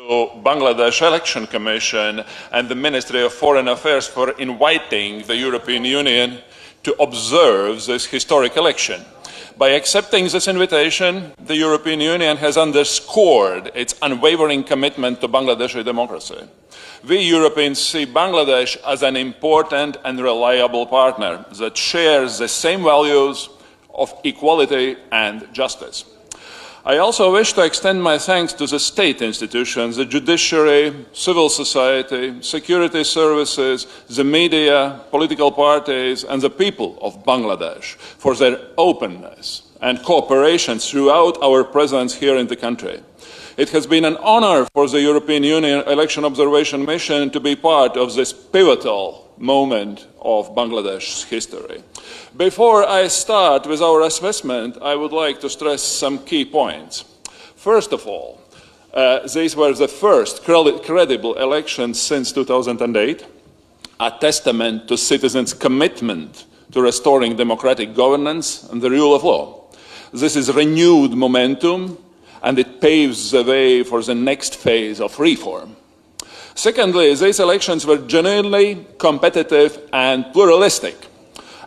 Bangladesh Election Commission and the Ministry of Foreign Affairs for inviting the European Union to observe this historic election. By accepting this invitation, the European Union has underscored its unwavering commitment to Bangladeshi democracy. We Europeans see Bangladesh as an important and reliable partner that shares the same values of equality and justice. I also wish to extend my thanks to the state institutions, the judiciary, civil society, security services, the media, political parties, and the people of Bangladesh for their openness and cooperation throughout our presence here in the country. It has been an honor for the European Union Election Observation Mission to be part of this pivotal moment of Bangladesh's history. Before I start with our assessment, I would like to stress some key points. First of all, these were the first credible elections since 2008, a testament to citizens' commitment to restoring democratic governance and the rule of law. This is renewed momentum, and it paves the way for the next phase of reform. Secondly, these elections were genuinely competitive and pluralistic,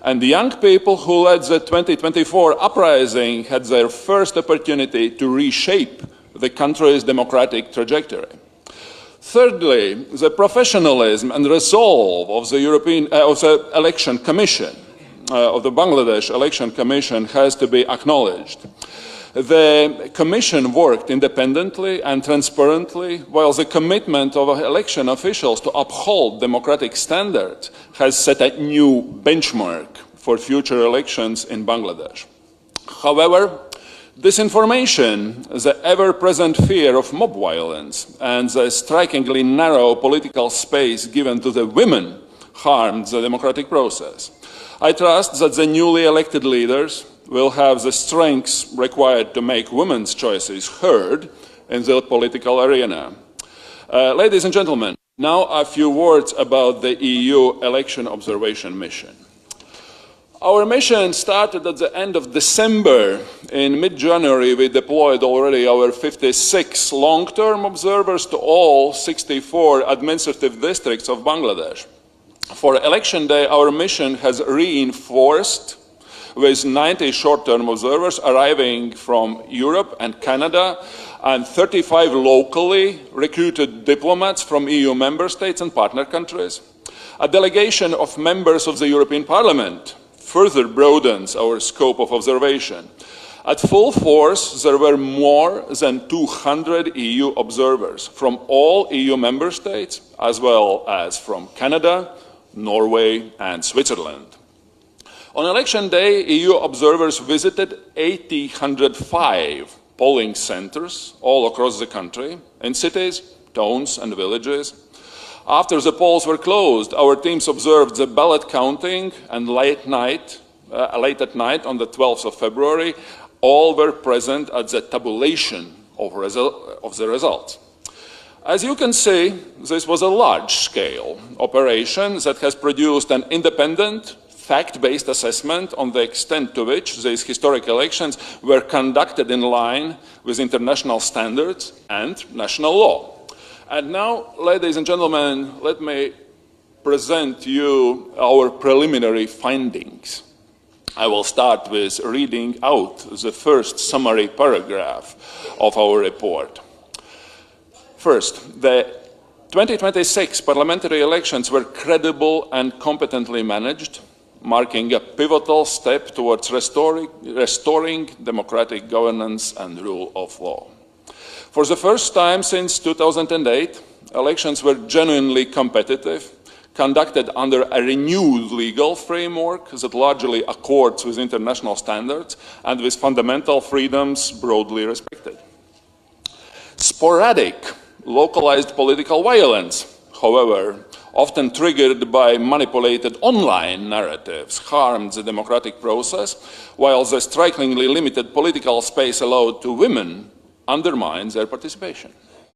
and the young people who led the 2024 uprising had their first opportunity to reshape the country's democratic trajectory. Thirdly, the professionalism and resolve of the Election Commission, of the Bangladesh Election Commission, has to be acknowledged. The Commission worked independently and transparently, while the commitment of election officials to uphold democratic standards has set a new benchmark for future elections in Bangladesh. However, disinformation, the ever-present fear of mob violence, and the strikingly narrow political space given to the women harmed the democratic process. I trust that the newly elected leaders will have the strengths required to make women's choices heard in the political arena. Ladies and gentlemen, now a few words about the EU Election Observation Mission. Our mission started at the end of December. In mid-January, we deployed already our 56 long-term observers to all 64 administrative districts of Bangladesh. For Election Day, our mission has reinforced with 90 short-term observers arriving from Europe and Canada, and 35 locally recruited diplomats from EU member states and partner countries. A delegation of members of the European Parliament further broadens our scope of observation. At full force, there were more than 200 EU observers from all EU member states, as well as from Canada, Norway, and Switzerland. On Election Day, EU observers visited 1,805 polling centers all across the country, in cities, towns, and villages. After the polls were closed, our teams observed the ballot counting, and late at night, on the 12th of February, all were present at the tabulation of the results. As you can see, this was a large-scale operation that has produced an independent, fact-based assessment on the extent to which these historic elections were conducted in line with international standards and national law. And now, ladies and gentlemen, let me present you our preliminary findings. I will start with reading out the first summary paragraph of our report. First, the 2026 parliamentary elections were credible and competently managed, marking a pivotal step towards restoring democratic governance and rule of law. For the first time since 2008, elections were genuinely competitive, conducted under a renewed legal framework that largely accords with international standards and with fundamental freedoms broadly respected. Sporadic, localized political violence, however, often triggered by manipulated online narratives, harmed the democratic process, while the strikingly limited political space allowed to women undermines their participation.